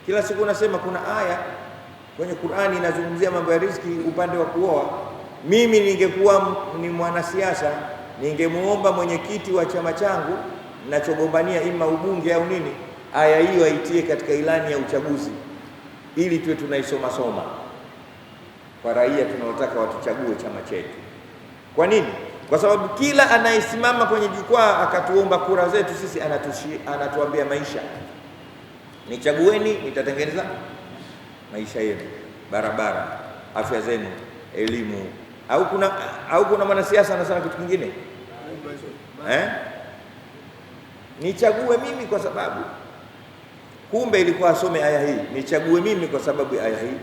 Kila siku nasema kuna aya kwenye Qur'ani inazungumzia mambo ya riziki upande wa kuoa. Mimi ningekuwa ni mwanasiasa, ningemuomba mwenyekiti wa chama changu ninachogombania ima ubunge au nini, aya hiyo aitie katika ilani ya uchaguzi, ili tuwe tunaisoma soma kwa raia tunaotaka watuchague chama chetu. Kwa nini? Kwa sababu kila anayesimama kwenye jukwaa akatuomba kura zetu sisi anatuambia maisha, nichagueni, nitatengeneza maisha yenu, barabara, afya zenu, elimu. Au kuna mwanasiasa anasema kitu kingine? Nichague mimi kwa sababu, kumbe ilikuwa asome aya hii, nichague mimi kwa sababu ya aya hii.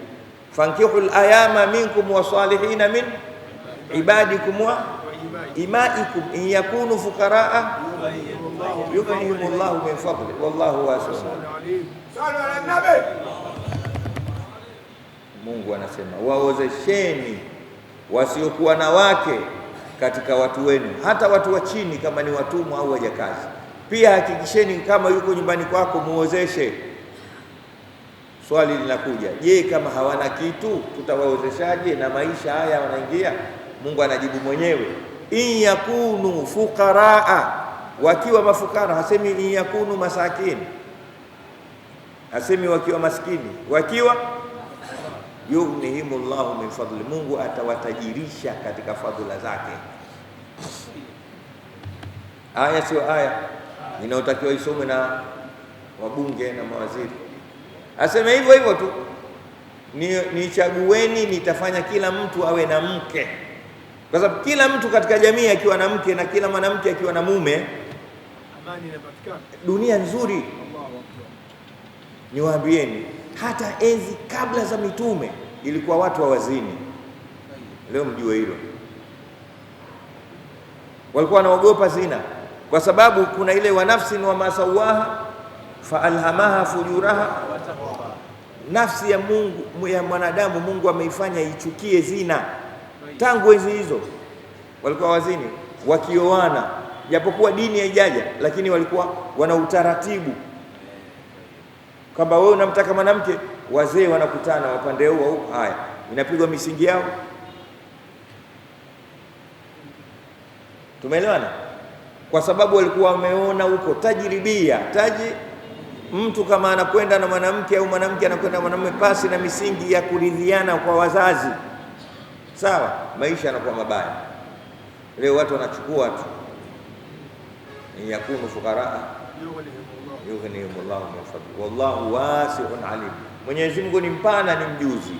Fankihul ayama minkum wasalihina min ibadikum wa imaikum in yakunu fuqaraa yughnihimullahu min fadli wallahu wasi'un alim. Mungu anasema waozesheni wasiokuwa na wake katika watu wenu, hata watu wa chini kama ni watumwa au wajakazi. Pia hakikisheni kama yuko nyumbani kwako muozeshe. Swali linakuja, je, kama hawana kitu tutawaozeshaje na maisha haya wanaingia? Mungu anajibu mwenyewe, in yakunu fuqaraa, wakiwa mafukara. Hasemi in yakunu masakin, hasemi wakiwa maskini, wakiwa yughnihimullahu min fadli, Mungu atawatajirisha katika fadhila zake. Aya sio aya inayotakiwa isomwe na wabunge na mawaziri. Aseme hivyo hivyo tu, nichagueni, nitafanya kila mtu awe na mke, kwa sababu kila mtu katika jamii akiwa na mke na kila mwanamke akiwa na mume, amani inapatikana, dunia nzuri. Niwaambieni, hata enzi kabla za mitume ilikuwa watu hawazini. Leo mjue hilo, walikuwa wanaogopa zina kwa sababu kuna ile wa nafsin wa masawaha fa alhamaha fujuraha. Nafsi ya Mungu, ya mwanadamu, Mungu ameifanya ichukie zina. Tangu enzi hizo walikuwa wazini wakioana, japokuwa dini haijaja, lakini walikuwa wana utaratibu kwamba wewe unamtaka mwanamke, wazee wanakutana wapande huo, haya inapigwa misingi yao. Tumeelewana? Kwa sababu walikuwa wameona huko tajribia mtu kama anakwenda na mwanamke au mwanamke anakwenda na mwanamume pasi na misingi ya kuridhiana kwa wazazi, sawa, maisha yanakuwa mabaya. Leo watu wanachukua tu, yakunu fuqaraa yughnihimullahu min fadli wallahu wasi'un alim. Mwenyezi Mungu ni mpana, ni mjuzi.